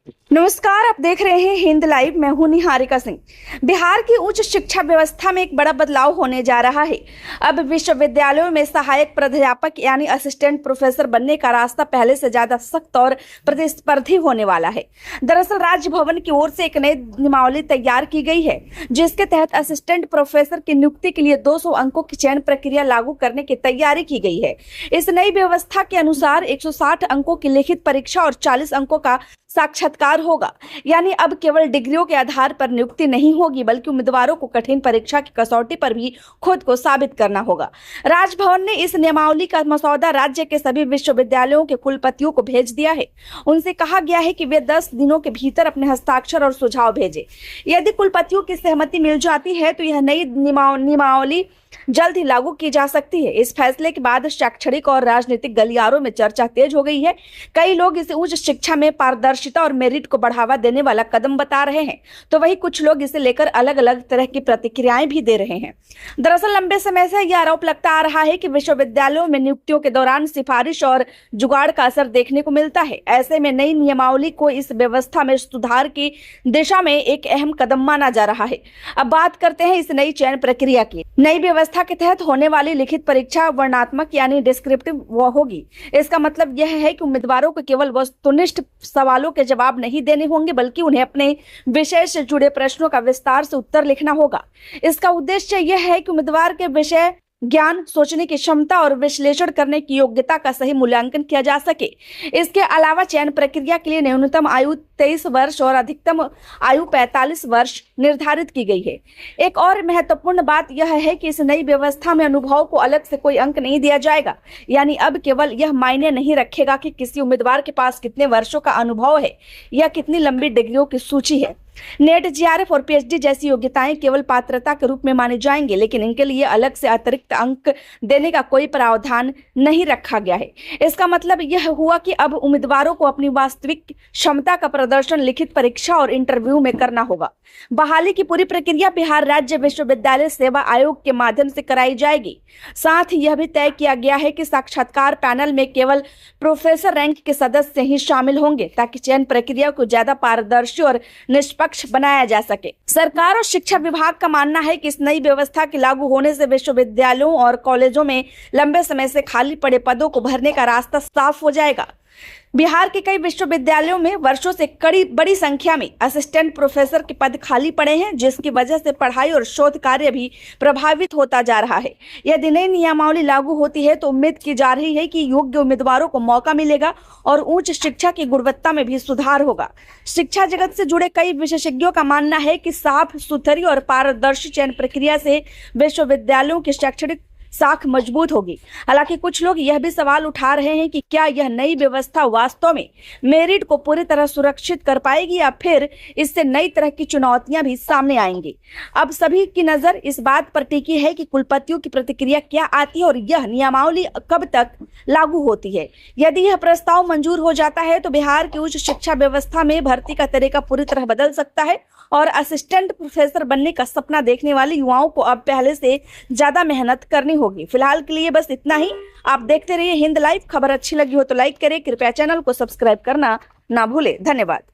नमस्कार, आप देख रहे हैं हिंद लाइव। मैं हूं निहारिका सिंह। बिहार की उच्च शिक्षा व्यवस्था में एक बड़ा बदलाव होने जा रहा है। अब विश्वविद्यालयों में सहायक प्राध्यापक यानी असिस्टेंट प्रोफेसर बनने का रास्ता पहले से ज्यादा सख्त और प्रतिस्पर्धी होने वाला है। दरअसल राज्य भवन की ओर से एक नई नियमावली तैयार की गई है, जिसके तहत असिस्टेंट प्रोफेसर की नियुक्ति के लिए 200 अंकों की चयन प्रक्रिया लागू करने की तैयारी की गई है। इस नई व्यवस्था के अनुसार 160 अंकों की लिखित परीक्षा और 40 अंकों का साक्षात्कार होगा। यानी अब केवल डिग्रियों के आधार पर नियुक्ति नहीं होगी, बल्कि उम्मीदवारों को कठिन परीक्षा की कसौटी पर भी खुद को साबित करना होगा। राजभवन ने इस नियमावली का मसौदा राज्य के सभी विश्वविद्यालयों के कुलपतियों को भेज दिया है। उनसे कहा गया है कि वे 10 दिनों के भीतर अपने हस्ताक्षर और सुझाव भेजें। यदि कुलपतियों की सहमति मिल जाती है तो यह नई नियमावली जल्द ही लागू की जा सकती है। इस फैसले के बाद शैक्षणिक और राजनीतिक गलियारों में चर्चा तेज हो गई है। कई लोग इसे उच्च शिक्षा में पारदर्शिता और मेरिट को बढ़ावा देने वाला कदम बता रहे हैं, तो वहीं कुछ लोग इसे लेकर अलग अलग तरह की प्रतिक्रियाएं भी दे रहे हैं। दरअसल लंबे समय से यह आरोप लगता आ रहा है कि विश्वविद्यालयों में नियुक्तियों के दौरान सिफारिश और जुगाड़ का असर देखने को मिलता है। ऐसे में नई नियमावली को इस व्यवस्था में सुधार की दिशा में एक अहम कदम माना जा रहा है। अब बात करते हैं इस नई चयन प्रक्रिया की। नई व्यवस्था के तहत होने वाली लिखित परीक्षा वर्णनात्मक यानी डिस्क्रिप्टिव होगी। इसका मतलब यह है कि उम्मीदवारों को केवल वस्तुनिष्ठ सवालों के जवाब नहीं देने होंगे, बल्कि उन्हें अपने विषय से जुड़े प्रश्नों का विस्तार से उत्तर लिखना होगा। इसका उद्देश्य यह है कि उम्मीदवार के विषय ज्ञान, सोचने की क्षमता और विश्लेषण करने की योग्यता का सही मूल्यांकन किया जा सके। इसके अलावा चयन प्रक्रिया के लिए न्यूनतम आयु 23 वर्ष और अधिकतम आयु 45 वर्ष निर्धारित की गई है। एक और महत्वपूर्ण बात यह है कि इस नई व्यवस्था में अनुभव को अलग से कोई अंक नहीं दिया जाएगा। यानी अब केवल यह मायने नहीं रखेगा कि किसी उम्मीदवार के पास कितने वर्षों का अनुभव है या कितनी लंबी डिग्रियों की सूची है। नेट, जीआरएफ और पीएचडी जैसी योग्यताएं केवल पात्रता के रूप में मानी जाएंगी, लेकिन इनके लिए अलग से अतिरिक्त अंक देने का कोई प्रावधान नहीं रखा गया है। इसका मतलब यह हुआ कि अब उम्मीदवारों को अपनी वास्तविक क्षमता का प्रदर्शन लिखित परीक्षा और इंटरव्यू में करना होगा। बहाली की पूरी प्रक्रिया बिहार राज्य विश्वविद्यालय सेवा आयोग के माध्यम से कराई जाएगी। साथ ही यह भी तय किया गया है कि साक्षात्कार पैनल में केवल प्रोफेसर रैंक के सदस्य ही शामिल होंगे, ताकि चयन प्रक्रिया को ज्यादा पारदर्शी और निष्पक्ष बनाया जा सके। सरकार और शिक्षा विभाग का मानना है कि इस नई व्यवस्था के लागू होने से विश्वविद्यालयों और कॉलेजों में लंबे समय से खाली पड़े पदों को भरने का रास्ता साफ हो जाएगा। बिहार के कई विश्वविद्यालयों में वर्षों से बड़ी संख्या में असिस्टेंट प्रोफेसर के पद खाली पड़े हैं, जिसकी वजह से पढ़ाई और शोध कार्य भी प्रभावित होता जा रहा है। यदि नई नियमावली लागू होती है तो उम्मीद की जा रही है कि योग्य उम्मीदवारों को मौका मिलेगा और उच्च शिक्षा की गुणवत्ता में भी सुधार होगा। शिक्षा जगत से जुड़े कई विशेषज्ञों का मानना है कि साफ, सुथरी और पारदर्शी चयन प्रक्रिया से विश्वविद्यालयों की शैक्षणिक साख मजबूत होगी। हालांकि कुछ लोग यह भी सवाल उठा रहे हैं कि क्या यह नई व्यवस्था वास्तव में मेरिट को पूरी तरह सुरक्षित कर पाएगी, या फिर इससे नई तरह की चुनौतियां भी सामने आएंगी। अब सभी की नजर इस बात पर टिकी है कि कुलपतियों की प्रतिक्रिया क्या आती है और यह नियमावली कब तक लागू होती है। यदि यह प्रस्ताव मंजूर हो जाता है तो बिहार की उच्च शिक्षा व्यवस्था में भर्ती का तरीका पूरी तरह बदल सकता है और असिस्टेंट प्रोफेसर बनने का सपना देखने वाले युवाओं को अब पहले से ज्यादा मेहनत करनी होगी। फिलहाल के लिए बस इतना ही। आप देखते रहिए हिंद लाइव। खबर अच्छी लगी हो तो लाइक करें, कृपया चैनल को सब्सक्राइब करना ना भूलें। धन्यवाद।